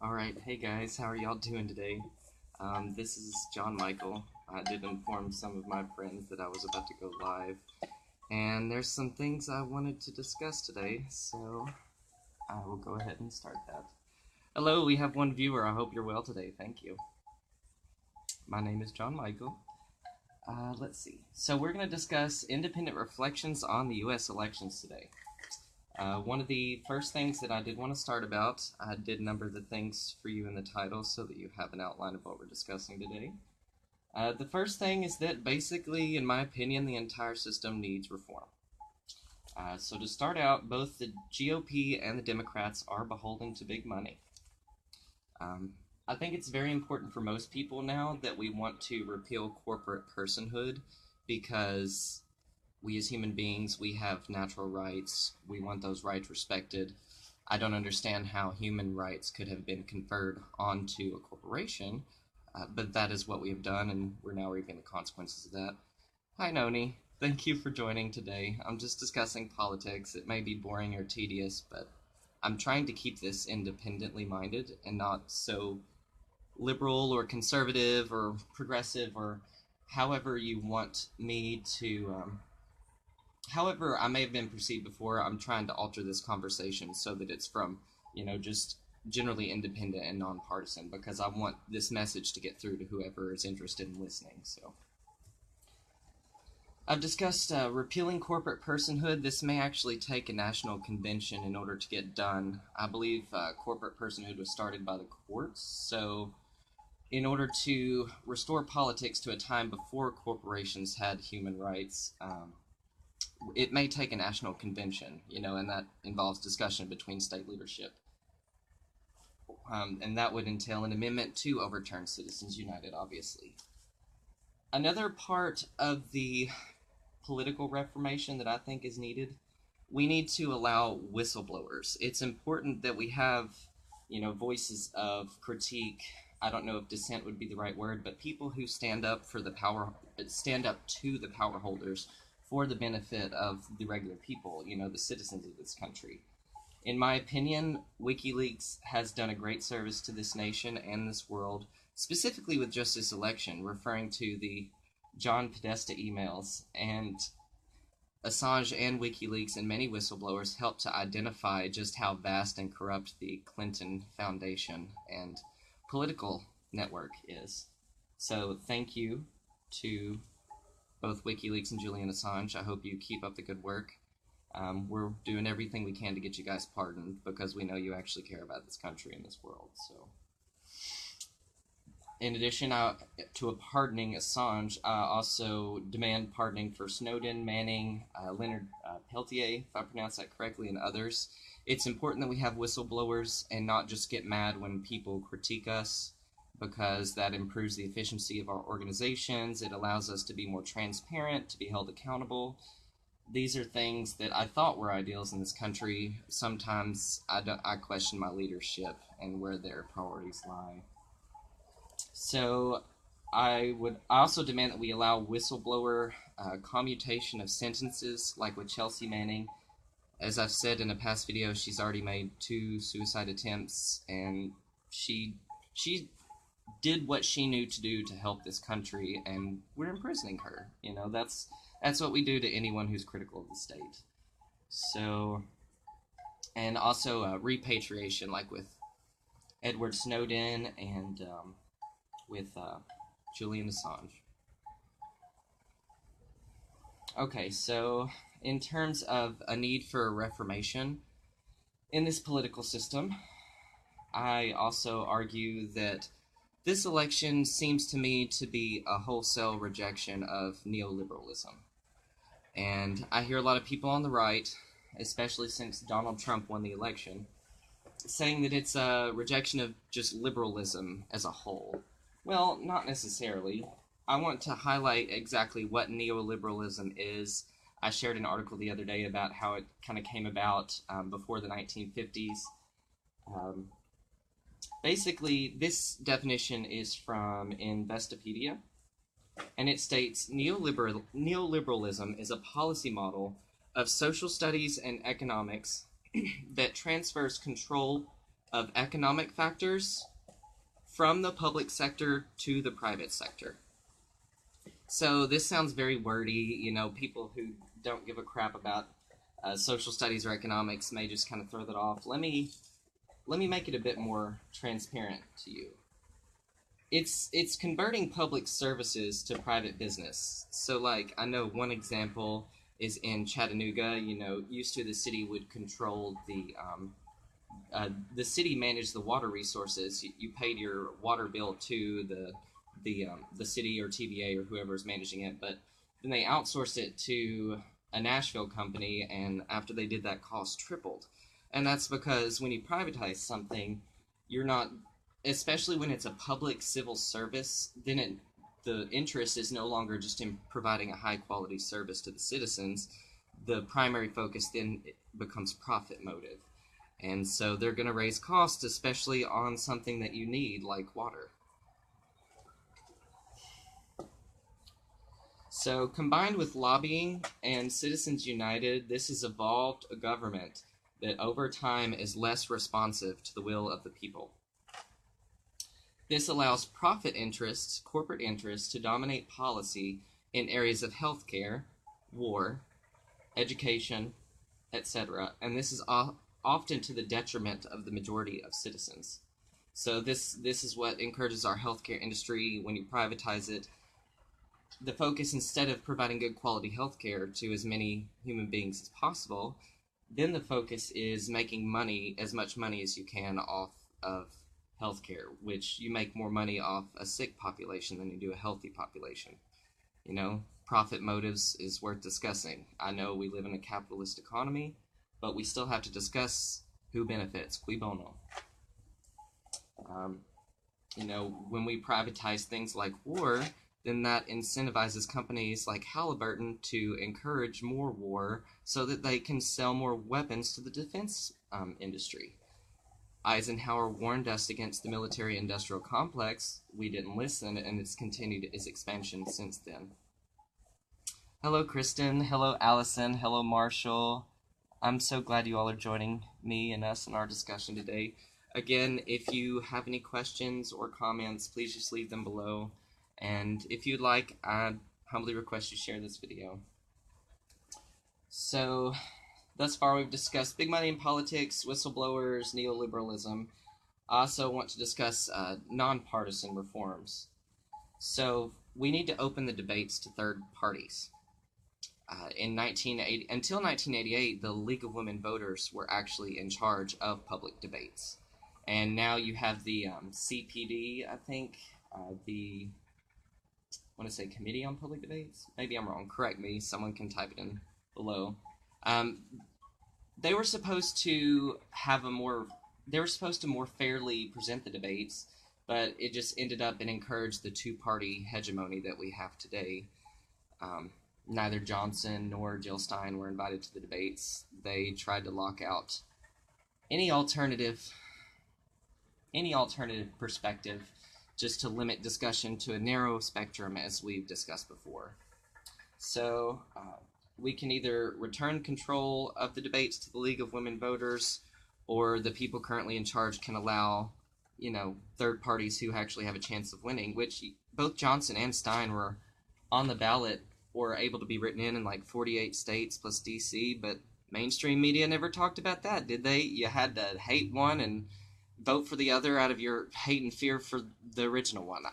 Alright, hey guys, how are y'all doing today? This is John Michael. I did inform some of my friends that I was about to go live, and there's some things I wanted to discuss today, so I will go ahead and start that. Hello, we have one viewer. I hope you're well today. Thank you. My name is John Michael. Let's see. So we're going to discuss independent reflections on the U.S. elections today. One of the first things that I did want to start about, I did number the things for you in the title so that you have an outline of what we're discussing today. The first thing is that basically, in my opinion, the entire system needs reform. So to start out, both the GOP and the Democrats are beholden to big money. I think it's very important for most people now that we want to repeal corporate personhood because we as human beings, we have natural rights. We want those rights respected. I don't understand how human rights could have been conferred onto a corporation, but that is what we have done, and we're now reaping the consequences of that. Hi, Noni. Thank you for joining today. I'm just discussing politics. It may be boring or tedious, but I'm trying to keep this independently minded and not so liberal or conservative or progressive or however you want me to however I may have been perceived before. I'm trying to alter this conversation so that it's from, just generally independent and nonpartisan because I want this message to get through to whoever is interested in listening. So I've discussed repealing corporate personhood. This may actually take a national convention in order to get done. I believe corporate personhood was started by the courts, so in order to restore politics to a time before corporations had human rights, it may take a national convention, and that involves discussion between state leadership. And that would entail an amendment to overturn Citizens United, obviously. Another part of the political reformation that I think is needed, we need to allow whistleblowers. It's important that we have, voices of critique. I don't know if dissent would be the right word, but people who stand up to the power holders for the benefit of the regular people, the citizens of this country. In my opinion, WikiLeaks has done a great service to this nation and this world, specifically with just this election, referring to the John Podesta emails, and Assange and WikiLeaks and many whistleblowers helped to identify just how vast and corrupt the Clinton Foundation and political network is. So thank you to both WikiLeaks and Julian Assange. I hope you keep up the good work. We're doing everything we can to get you guys pardoned because we know you actually care about this country and this world. So, in addition to pardoning Assange, I also demand pardoning for Snowden, Manning, Leonard Peltier, if I pronounce that correctly, and others. It's important that we have whistleblowers and not just get mad when people critique us, because that improves the efficiency of our organizations. It allows us to be more transparent, to be held accountable. These are things that I thought were ideals in this country. Sometimes I question my leadership and where their priorities lie. So I also demand that we allow whistleblower commutation of sentences, like with Chelsea Manning. As I've said in a past video, she's already made 2 suicide attempts, and she did what she knew to do to help this country, and we're imprisoning her. That's what we do to anyone who's critical of the state. So, and also repatriation, like with Edward Snowden and with Julian Assange. Okay, so in terms of a need for a reformation in this political system, I also argue that this election seems to me to be a wholesale rejection of neoliberalism. And I hear a lot of people on the right, especially since Donald Trump won the election, saying that it's a rejection of just liberalism as a whole. Well, not necessarily. I want to highlight exactly what neoliberalism is. I shared an article the other day about how it kind of came about before the 1950s. Basically, this definition is from Investopedia, and it states neoliberalism is a policy model of social studies and economics that transfers control of economic factors from the public sector to the private sector. So this sounds very wordy. People who don't give a crap about social studies or economics may just kind of throw that off. Let me make it a bit more transparent to you. It's converting public services to private business. So, like, I know one example is in Chattanooga. Used to the city would control the city managed the water resources. You paid your water bill to the city or TVA or whoever is managing it, but then they outsourced it to a Nashville company, and after they did that, cost tripled. And that's because when you privatize something, you're not, especially when it's a public civil service, then the interest is no longer just in providing a high quality service to the citizens. The primary focus then becomes profit motive. And so they're going to raise costs, especially on something that you need, like water. So combined with lobbying and Citizens United, this has evolved a government that over time is less responsive to the will of the people. This allows profit interests, corporate interests, to dominate policy in areas of healthcare, war, education, etc. And this is often to the detriment of the majority of citizens. So this is what encourages our healthcare industry. When you privatize it, the focus, instead of providing good quality healthcare to as many human beings as possible, then the focus is making money, as much money as you can, off of healthcare, which you make more money off a sick population than you do a healthy population. Profit motives is worth discussing. I know we live in a capitalist economy, but we still have to discuss who benefits, cui bono. When we privatize things like war, then that incentivizes companies like Halliburton to encourage more war so that they can sell more weapons to the defense industry. Eisenhower warned us against the military-industrial complex. We didn't listen, and it's continued its expansion since then. Hello, Kristen. Hello, Allison. Hello, Marshall. I'm so glad you all are joining me and us in our discussion today. Again, if you have any questions or comments, please just leave them below. And if you'd like, I humbly request you share this video. So, thus far we've discussed big money in politics, whistleblowers, neoliberalism. I also want to discuss nonpartisan reforms. So, we need to open the debates to third parties. Until 1988, the League of Women Voters were actually in charge of public debates. And now you have the CPD, I think, I want to say Committee on Public Debates. Maybe I'm wrong. Correct me. Someone can type it in below. They were supposed to more fairly present the debates, but it just ended up and encouraged the two-party hegemony that we have today. Neither Johnson nor Jill Stein were invited to the debates. They tried to lock out any alternative perspective, just to limit discussion to a narrow spectrum, as we've discussed before. So we can either return control of the debates to the League of Women Voters, or the people currently in charge can allow, third parties who actually have a chance of winning, which both Johnson and Stein were on the ballot or able to be written in like 48 states plus DC, but mainstream media never talked about that, did they? You had to hate one and vote for the other out of your hate and fear for the original one.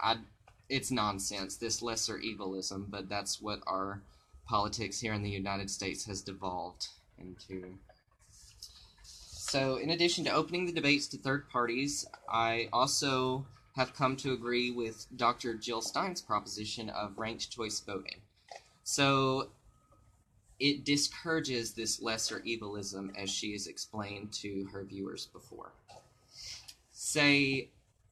It's nonsense, this lesser evilism, but that's what our politics here in the United States has devolved into. So, in addition to opening the debates to third parties, I also have come to agree with Dr. Jill Stein's proposition of ranked choice voting. So, it discourages this lesser evilism, as she has explained to her viewers before. Say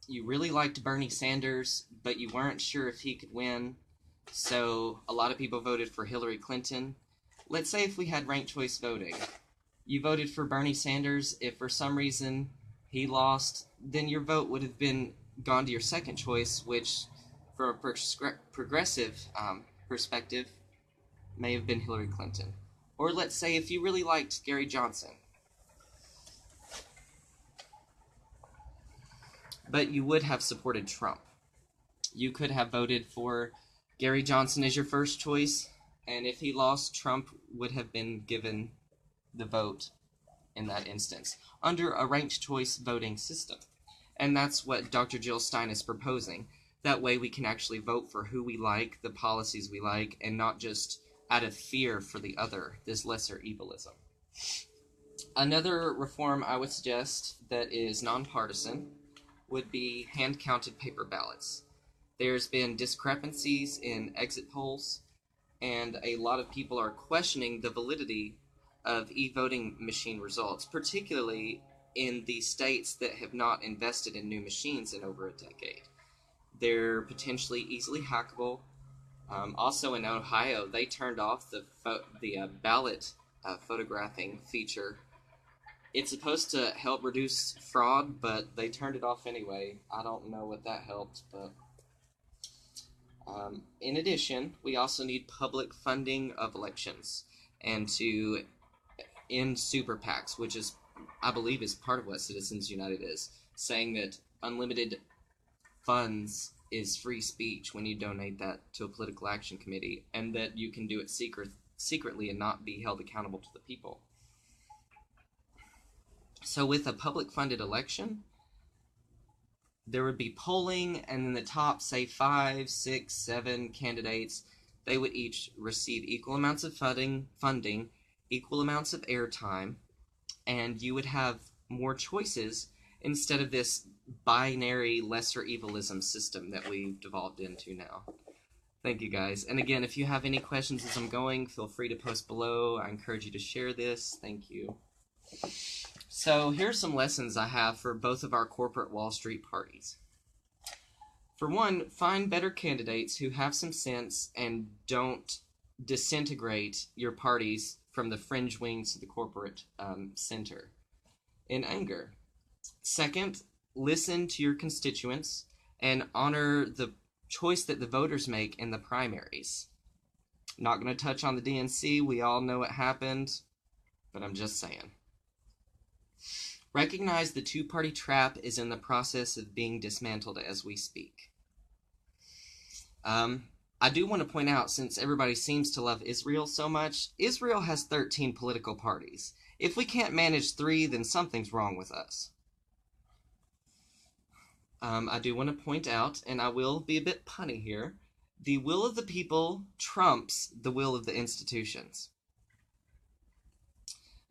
you really liked Bernie Sanders, but you weren't sure if he could win, so a lot of people voted for Hillary Clinton. Let's say if we had ranked choice voting, you voted for Bernie Sanders. If for some reason he lost, then your vote would have gone to your second choice, which, from a progressive perspective, may have been Hillary Clinton. Or let's say if you really liked Gary Johnson, but you would have supported Trump. You could have voted for Gary Johnson as your first choice, and if he lost, Trump would have been given the vote in that instance under a ranked choice voting system. And that's what Dr. Jill Stein is proposing. That way we can actually vote for who we like, the policies we like, and not just out of fear for the other, this lesser evilism. Another reform I would suggest that is nonpartisan would be hand-counted paper ballots. There's been discrepancies in exit polls, and a lot of people are questioning the validity of e-voting machine results, particularly in the states that have not invested in new machines in over a decade. They're potentially easily hackable. Also in Ohio, they turned off the ballot photographing feature. It's supposed to help reduce fraud, but they turned it off anyway. I don't know what that helped, but in addition, we also need public funding of elections and to end super PACs, which is, I believe, is part of what Citizens United is, saying that unlimited funds is free speech when you donate that to a political action committee, and that you can do it secretly and not be held accountable to the people. So with a public funded election, there would be polling, and then the top, say, 5, 6, 7 candidates, they would each receive equal amounts of funding, equal amounts of airtime, and you would have more choices instead of this binary lesser evilism system that we've devolved into now. Thank you, guys. And again, if you have any questions as I'm going, feel free to post below. I encourage you to share this. Thank you. So here's some lessons I have for both of our corporate Wall Street parties. For one, find better candidates who have some sense and don't disintegrate your parties from the fringe wings to the corporate center in anger. Second, listen to your constituents and honor the choice that the voters make in the primaries. Not going to touch on the DNC. We all know what happened, but I'm just saying. Recognize the two-party trap is in the process of being dismantled as we speak. I do want to point out, since everybody seems to love Israel so much, Israel has 13 political parties. If we can't manage 3, then something's wrong with us. I do want to point out, and I will be a bit punny here, the will of the people trumps the will of the institutions.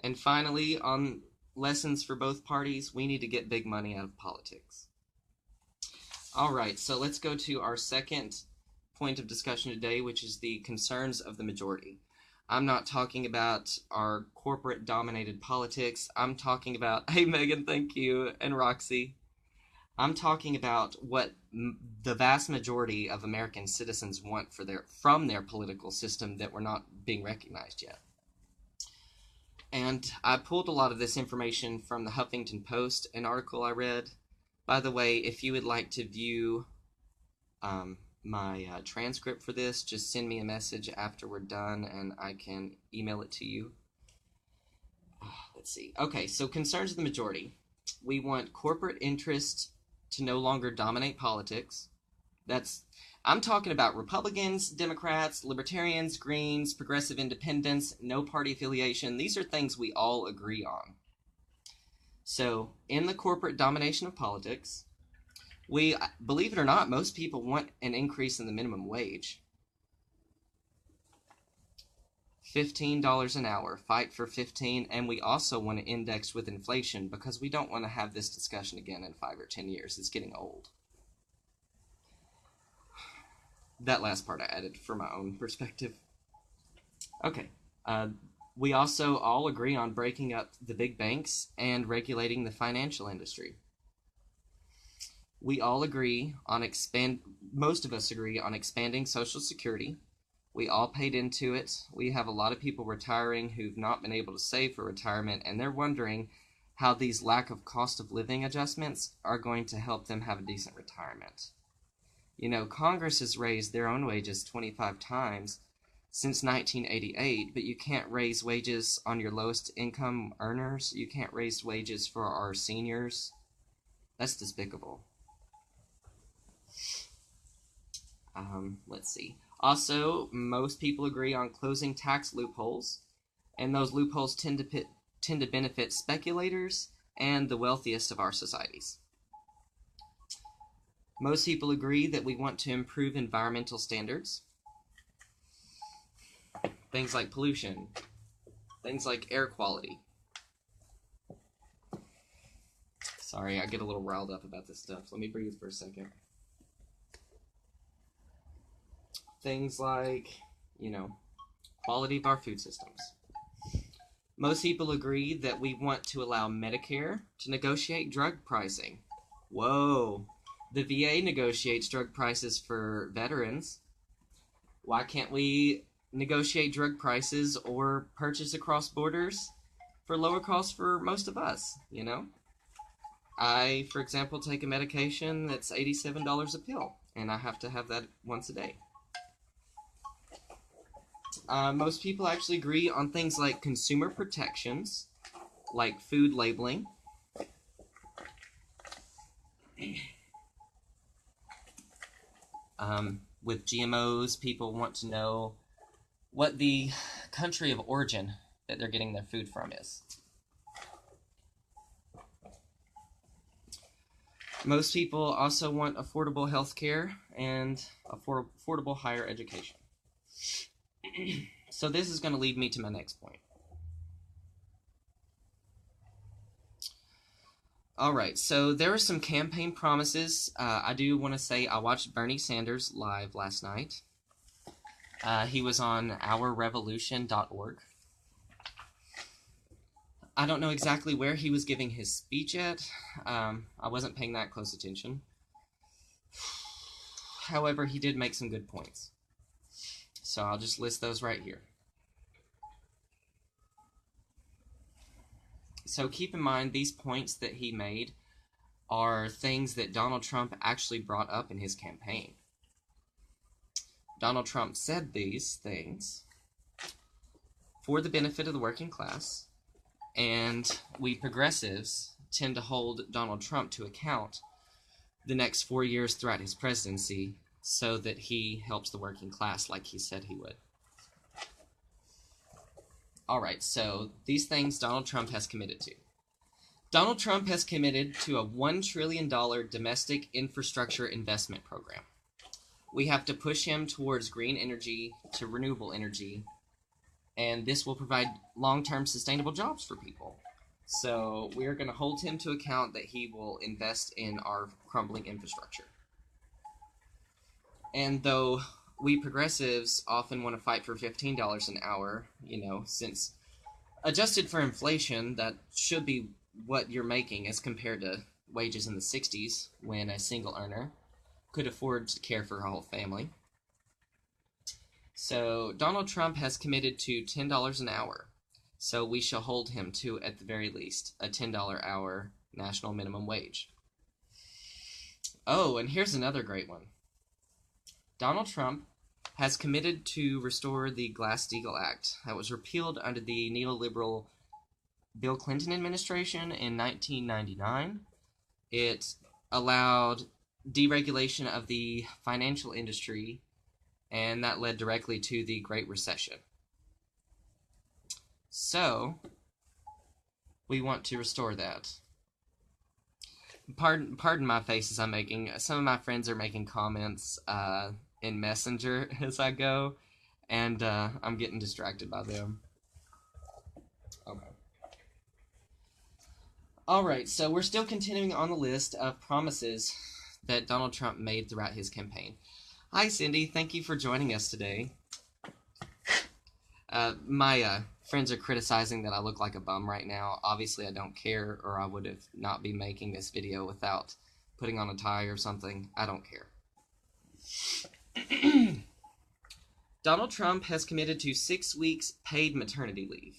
And finally, on lessons for both parties, we need to get big money out of politics. Alright, so let's go to our second point of discussion today, which is the concerns of the majority. I'm not talking about our corporate-dominated politics. I'm talking about, hey Megan, thank you, and Roxy. I'm talking about what the vast majority of American citizens want from their political system that we're not being recognized yet. And I pulled a lot of this information from the Huffington Post, an article I read. By the way, if you would like to view my transcript for this, just send me a message after we're done and I can email it to you. Let's see. Okay, so concerns of the majority. We want corporate interests to no longer dominate politics. I'm talking about Republicans, Democrats, Libertarians, Greens, Progressive Independents, no party affiliation. These are things we all agree on. So, in the corporate domination of politics, believe it or not, most people want an increase in the minimum wage. $15 an hour, fight for 15, and we also want to index with inflation because we don't want to have this discussion again in 5 or 10 years. It's getting old. That last part I added for my own perspective. Okay. We also all agree on breaking up the big banks and regulating the financial industry. We all agree on most of us agree on expanding Social Security. We all paid into it. We have a lot of people retiring who've not been able to save for retirement, and they're wondering how these lack of cost of living adjustments are going to help them have a decent retirement. You know, Congress has raised their own wages 25 times since 1988, but you can't raise wages on your lowest income earners. You can't raise wages for our seniors. That's despicable. Let's see. Also, most people agree on closing tax loopholes, and those loopholes tend to benefit speculators and the wealthiest of our societies. Most people agree that we want to improve environmental standards. Things like pollution, things like air quality. Sorry, I get a little riled up about this stuff. Let me breathe for a second. Things like, quality of our food systems. Most people agree that we want to allow Medicare to negotiate drug pricing. Whoa! The VA negotiates drug prices for veterans. Why can't we negotiate drug prices or purchase across borders for lower costs for most of us, I, for example, take a medication that's $87 a pill, and I have to have that once a day. Most people actually agree on things like consumer protections, like food labeling. With GMOs, people want to know what the country of origin that they're getting their food from is. Most people also want affordable health care and affordable higher education. So this is going to lead me to my next point. Alright, so there are some campaign promises. I do want to say I watched Bernie Sanders live last night. He was on ourrevolution.org. I don't know exactly where he was giving his speech at. I wasn't paying that close attention. However, he did make some good points. So I'll just list those right here. So keep in mind, these points that he made are things that Donald Trump actually brought up in his campaign. Donald Trump said these things for the benefit of the working class, and we progressives tend to hold Donald Trump to account the next 4 years throughout his presidency so that he helps the working class like he said he would. Alright, so these things Donald Trump has committed to. Donald Trump has committed to a $1 trillion domestic infrastructure investment program. We have to push him towards green energy to renewable energy, and this will provide long-term sustainable jobs for people. So we're going to hold him to account that he will invest in our crumbling infrastructure. And though we progressives often want to fight for $15 an hour, since adjusted for inflation, that should be what you're making as compared to wages in the 60s when a single earner could afford to care for her whole family. So Donald Trump has committed to $10 an hour. So we shall hold him to, at the very least, a $10 hour national minimum wage. Oh, and here's another great one. Donald Trump has committed to restore the Glass-Steagall Act that was repealed under the neoliberal Bill Clinton administration in 1999. It allowed deregulation of the financial industry, and that led directly to the Great Recession. So, we want to restore that. Pardon my faces I'm making. Some of my friends are making comments in Messenger as I go, and I'm getting distracted by them. Okay. Alright, so we're still continuing on the list of promises that Donald Trump made throughout his campaign. Hi, Cindy. Thank you for joining us today. My friends are criticizing that I look like a bum right now. Obviously, I don't care, or I would have not be making this video without putting on a tie or something. I don't care. Donald Trump has committed to 6 weeks paid maternity leave.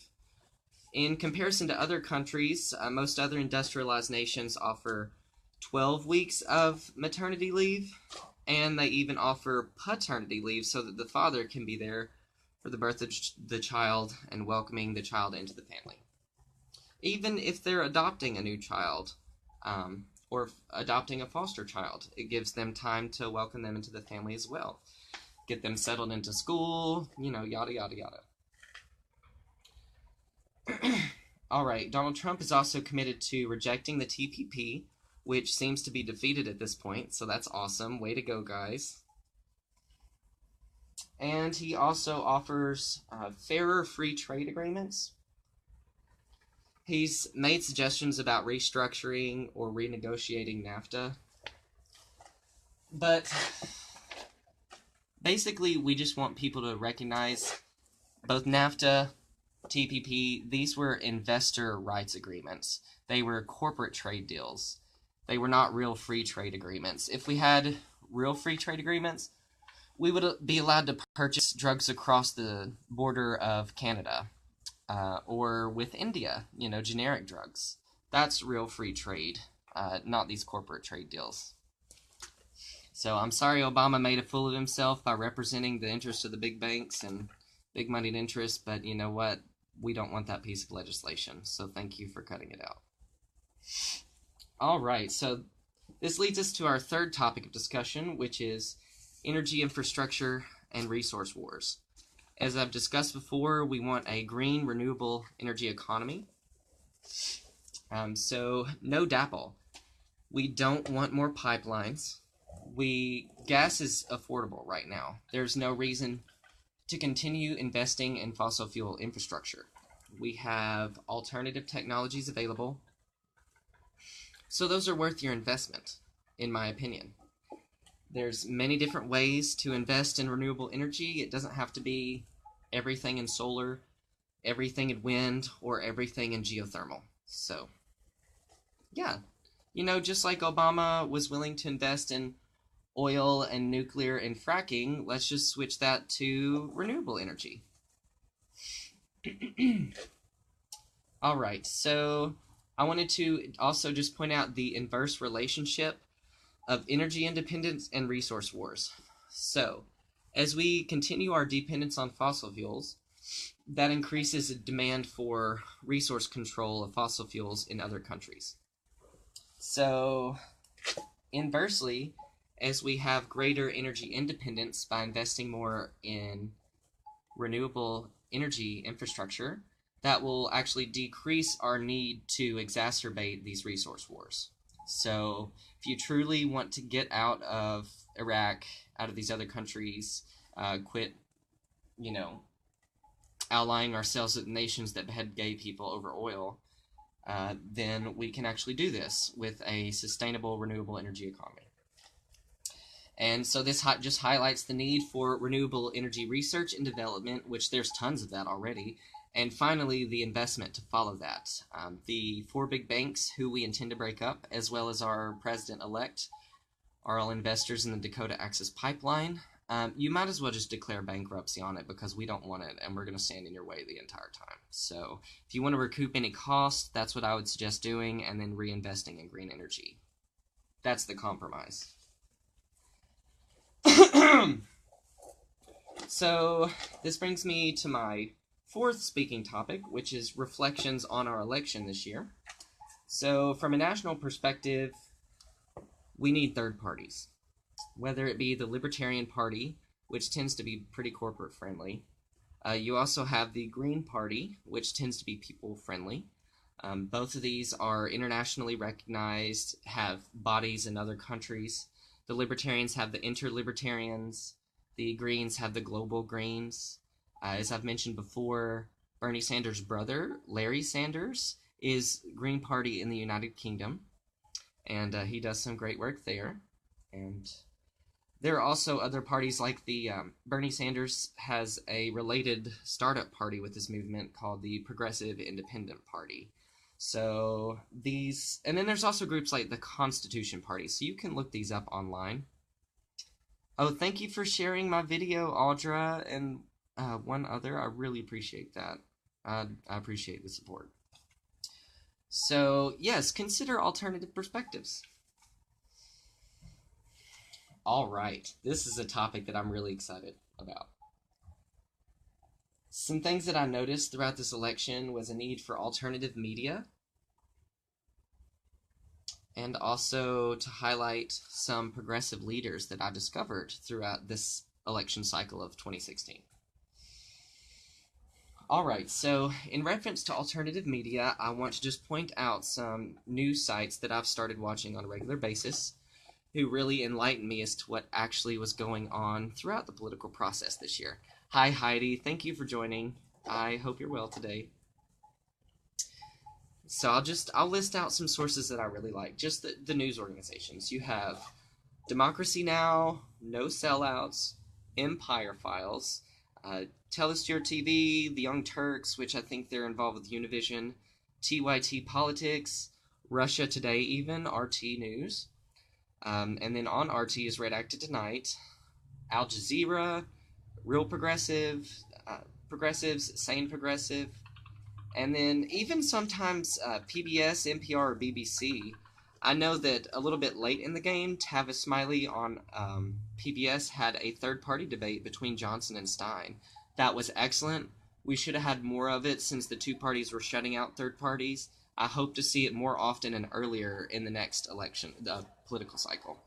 In comparison to other countries, most other industrialized nations offer 12 weeks of maternity leave, and they even offer paternity leave so that the father can be there for the birth of the child and welcoming the child into the family. Even if they're adopting a new child, or adopting a foster child. It gives them time to welcome them into the family as well. Get them settled into school, yada, yada, yada. All right, Donald Trump is also committed to rejecting the TPP, which seems to be defeated at this point, so that's awesome. Way to go, guys. And he also offers fairer free trade agreements. He's made suggestions about restructuring or renegotiating NAFTA. But basically, we just want people to recognize both NAFTA, TPP, these were investor rights agreements. They were corporate trade deals. They were not real free trade agreements. If we had real free trade agreements, we would be allowed to purchase drugs across the border of Canada or with India, generic drugs. That's real free trade, not these corporate trade deals. So I'm sorry Obama made a fool of himself by representing the interests of the big banks and big moneyed interests, but you know what? We don't want that piece of legislation, so thank you for cutting it out. All right, so this leads us to our third topic of discussion, which is energy infrastructure and resource wars. As I've discussed before, we want a green, renewable energy economy. So no DAPL. We don't want more pipelines. Gas is affordable right now. There's no reason to continue investing in fossil fuel infrastructure. We have alternative technologies available, so those are worth your investment, in my opinion. There's many different ways to invest in renewable energy. It doesn't have to be everything in solar, everything in wind, or everything in geothermal. So, yeah, just like Obama was willing to invest in oil and nuclear and fracking, let's just switch that to renewable energy. All right, so I wanted to also just point out the inverse relationship of energy independence and resource wars. So, as we continue our dependence on fossil fuels, that increases the demand for resource control of fossil fuels in other countries. So, inversely, as we have greater energy independence by investing more in renewable energy infrastructure, that will actually decrease our need to exacerbate these resource wars. So if you truly want to get out of Iraq, out of these other countries, quit, allying ourselves with nations that behead gay people over oil, then we can actually do this with a sustainable renewable energy economy. And so this just highlights the need for renewable energy research and development, which there's tons of that already. And finally, the investment to follow that. The 4 big banks who we intend to break up, as well as our president-elect, are all investors in the Dakota Access Pipeline. You might as well just declare bankruptcy on it because we don't want it, and we're going to stand in your way the entire time. So if you want to recoup any cost, that's what I would suggest doing, and then reinvesting in green energy. That's the compromise. So this brings me to my fourth speaking topic, which is reflections on our election this year. So from a national perspective, we need third parties, whether it be the Libertarian Party, which tends to be pretty corporate friendly. You also have the Green Party, which tends to be people friendly. Both of these are internationally recognized, have bodies in other countries. The Libertarians have the Interlibertarians. The Greens have the Global Greens. As I've mentioned before, Bernie Sanders' brother, Larry Sanders, is Green Party in the United Kingdom, and he does some great work there. And there are also other parties like the Bernie Sanders has a related startup party with this movement called the Progressive Independent Party. So these, and then there's also groups like the Constitution Party, so you can look these up online. Oh, thank you for sharing my video, Audra, and one other. I really appreciate that. I appreciate the support. So, yes, consider alternative perspectives. All right, this is a topic that I'm really excited about. Some things that I noticed throughout this election was a need for alternative media. and also to highlight some progressive leaders that I discovered throughout this election cycle of 2016. Alright, so in reference to alternative media, I want to just point out some news sites that I've started watching on a regular basis who really enlightened me as to what actually was going on throughout the political process this year. Hi, Heidi. Thank you for joining. I hope you're well today. So I'll list out some sources that I really like. Just the news organizations. You have Democracy Now!, No Sellouts, Empire Files, Telestir TV, The Young Turks, which I think they're involved with Univision, TYT Politics, Russia Today even, RT News. And then on RT is Redacted Tonight, Al Jazeera, Real Progressive, Progressives, Sane Progressive, and then even sometimes PBS, NPR, or BBC. I know that a little bit late in the game, Tavis Smiley on PBS had a third-party debate between Johnson and Stein. That was excellent. We should have had more of it since the two parties were shutting out third parties. I hope to see it more often and earlier in the next election, political cycle.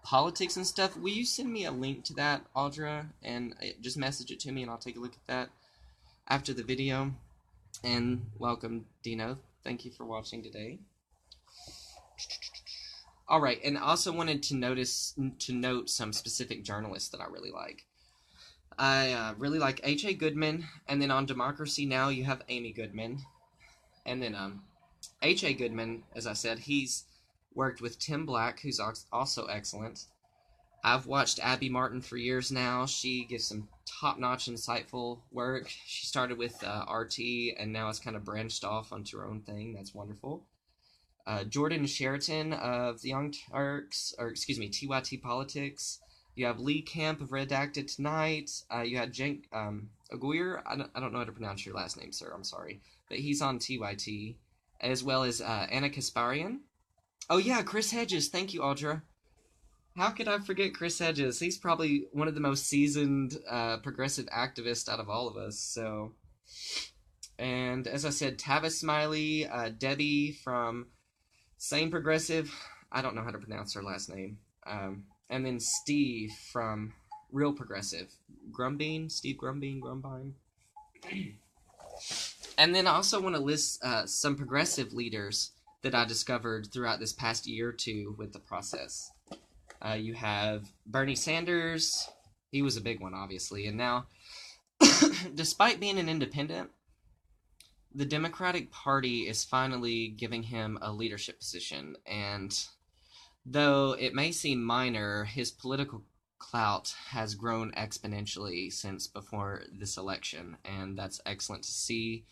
Politics and stuff, will you send me a link to that, Audra? And just message it to me and I'll take a look at that after the video. And welcome, Dino. Thank you for watching today. Alright, and I also wanted to note some specific journalists that I really like. I really like H.A. Goodman, and then on Democracy Now! You have Amy Goodman. And then H.A. Goodman, as I said, he's worked with Tim Black, who's also excellent. I've watched Abby Martin for years now. She gives some top-notch, insightful work. She started with RT, and now has kind of branched off onto her own thing. That's wonderful. Jordan Sheraton of The Young Turks, or excuse me, TYT Politics. You have Lee Camp of Redacted Tonight. You had Cenk Aguirre. I don't know how to pronounce your last name, sir. I'm sorry. But he's on TYT. As well as Anna Kasparian. Oh, yeah, Chris Hedges. Thank you, Audra. How could I forget Chris Hedges? He's probably one of the most seasoned progressive activists out of all of us. So, and as I said, Tavis Smiley, Debbie from Sane Progressive. I don't know how to pronounce her last name. And then Steve from Real Progressive. Steve Grumbine. And then I also want to list some progressive leaders that I discovered throughout this past year or two with the process. You have Bernie Sanders. He was a big one, obviously. And now, despite being an independent, the Democratic Party is finally giving him a leadership position. And though it may seem minor, his political clout has grown exponentially since before this election. And that's excellent to see,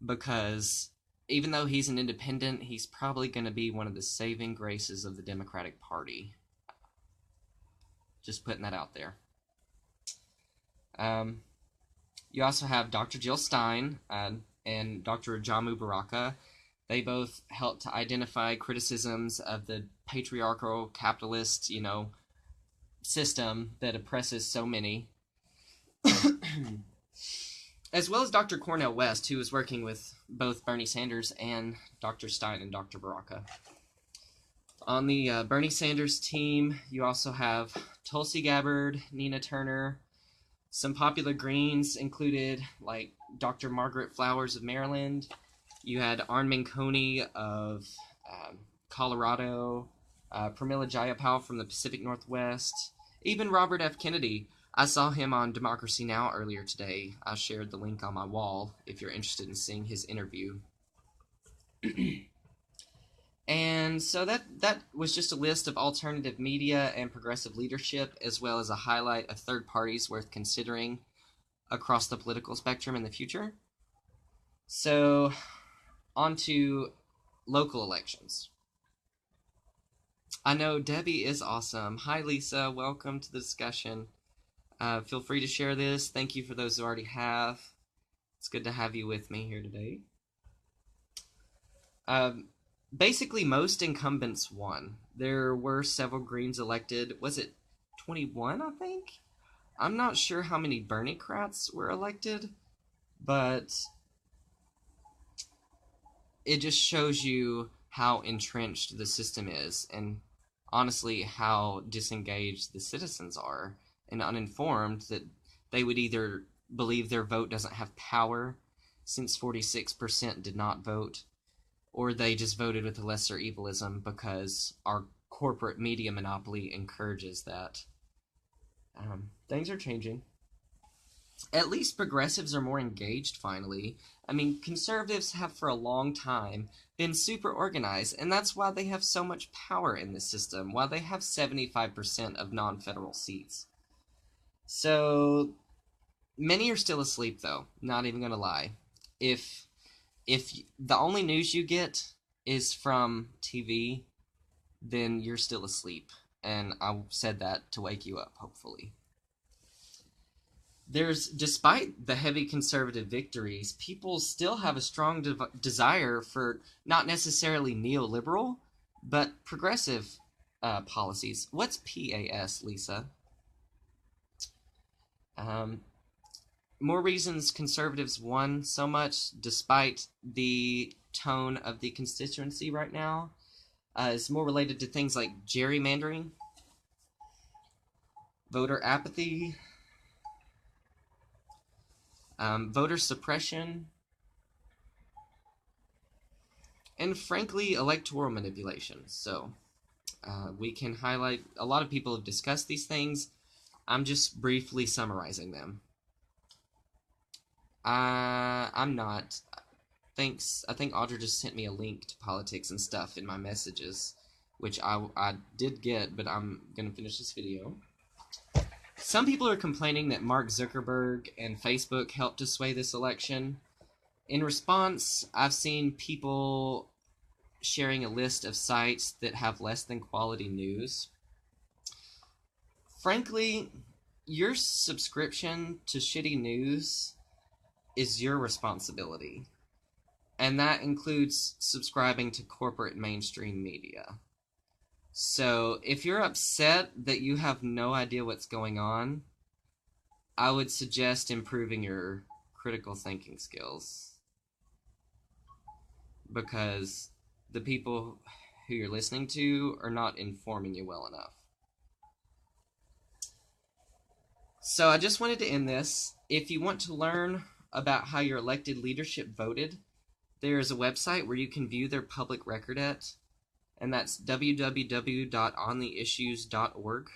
because even though he's an independent, he's probably going to be one of the saving graces of the Democratic Party. Just putting that out there. You also have Dr. Jill Stein and Dr. Jamu Baraka. They both helped to identify criticisms of the patriarchal capitalist, system that oppresses so many. As well as Dr. Cornel West, who was working with both Bernie Sanders and Dr. Stein and Dr. Baraka. On the Bernie Sanders team, you also have Tulsi Gabbard, Nina Turner. Some popular Greens included like Dr. Margaret Flowers of Maryland. You had Arn Coney of Colorado, Pramila Jayapal from the Pacific Northwest, even Robert F. Kennedy. I saw him on Democracy Now! Earlier today. I shared the link on my wall if you're interested in seeing his interview. And so that was just a list of alternative media and progressive leadership, as well as a highlight of third parties worth considering across the political spectrum in the future. So, on to local elections. I know Debbie is awesome. Hi, Lisa. Welcome to the discussion. Feel free to share this. Thank you for those who already have. It's good to have you with me here today. Basically, most incumbents won. There were several Greens elected. Was it 21, I think? I'm not sure how many Bernie-crats were elected, but it just shows you how entrenched the system is, and honestly how disengaged the citizens are and uninformed, that they would either believe their vote doesn't have power, since 46% did not vote, or they just voted with a lesser evilism because our corporate media monopoly encourages that. Things are changing. At least progressives are more engaged finally. I mean, conservatives have for a long time been super organized, and that's why they have so much power in this system, why they have 75% of non-federal seats. So, many are still asleep, though, not even gonna lie. If the only news you get is from TV, then you're still asleep. And I said that to wake you up, hopefully. Despite the heavy conservative victories, people still have a strong desire for not necessarily neoliberal, but progressive policies. What's PAS, Lisa? More reasons conservatives won so much, despite the tone of the constituency right now, is more related to things like gerrymandering, voter apathy, voter suppression, and frankly, electoral manipulation. So, we can highlight, a lot of people have discussed these things. I'm just briefly summarizing them. I'm not. Thanks. I think Audra just sent me a link to politics and stuff in my messages, which I did get, but I'm going to finish this video. Some people are complaining that Mark Zuckerberg and Facebook helped to sway this election. In response, I've seen people sharing a list of sites that have less than quality news. Frankly, your subscription to shitty news is your responsibility. And that includes subscribing to corporate mainstream media. So if you're upset that you have no idea what's going on, I would suggest improving your critical thinking skills. Because the people who you're listening to are not informing you well enough. So I just wanted to end this. If you want to learn about how your elected leadership voted, there is a website where you can view their public record at, and that's www.ontheissues.org.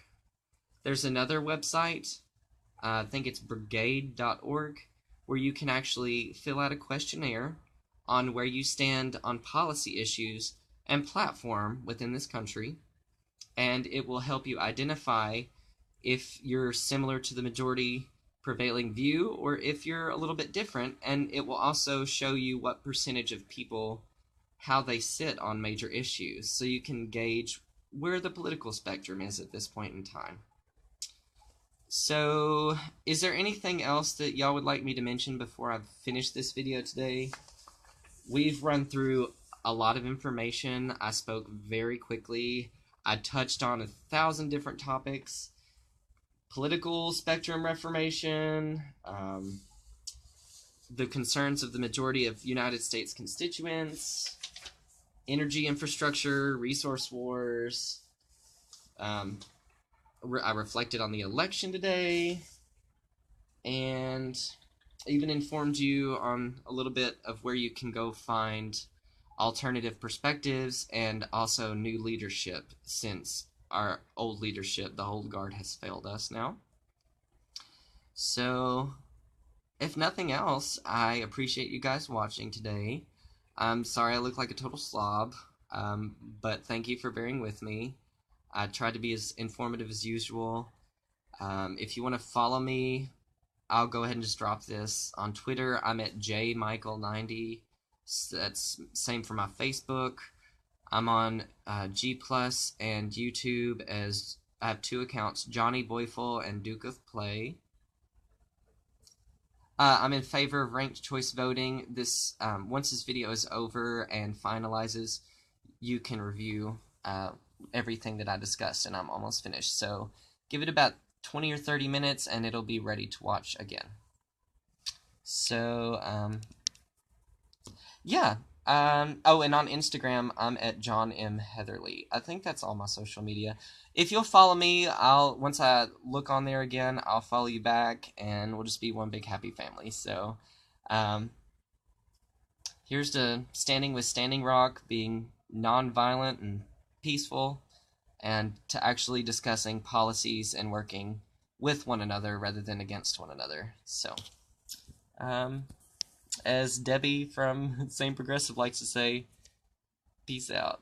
There's another website, I think it's brigade.org, where you can actually fill out a questionnaire on where you stand on policy issues and platform within this country, and it will help you identify if you're similar to the majority prevailing view or if you're a little bit different, and it will also show you what percentage of people, how they sit on major issues, so you can gauge where the political spectrum is at this point in time. So, is there anything else that y'all would like me to mention before I finish this video today? We've run through a lot of information. I spoke very quickly. I touched on 1,000 different topics. Political spectrum reformation, the concerns of the majority of United States constituents, energy infrastructure, resource wars. I reflected on the election today, and even informed you on a little bit of where you can go find alternative perspectives and also new leadership, since our old leadership, the old guard, has failed us now. So, if nothing else, I appreciate you guys watching today. I'm sorry I look like a total slob, but thank you for bearing with me. I tried to be as informative as usual. If you want to follow me, I'll go ahead and just drop this. On Twitter, I'm at jmichael90. That's same for my Facebook. I'm on G+ and YouTube, as I have 2 accounts, Johnny Boyful and Duke of Play. I'm in favor of ranked choice voting. This once this video is over and finalizes, you can review everything that I discussed, and I'm almost finished. So give it about 20 or 30 minutes, and it'll be ready to watch again. So, yeah. Oh, and on Instagram, I'm at John M. Heatherly. I think that's all my social media. If you'll follow me, once I look on there again, I'll follow you back, and we'll just be one big happy family. So, um, here's to standing with Standing Rock, being non-violent and peaceful, and to actually discussing policies and working with one another rather than against one another. So, um, as Debbie from Same Progressive likes to say, peace out.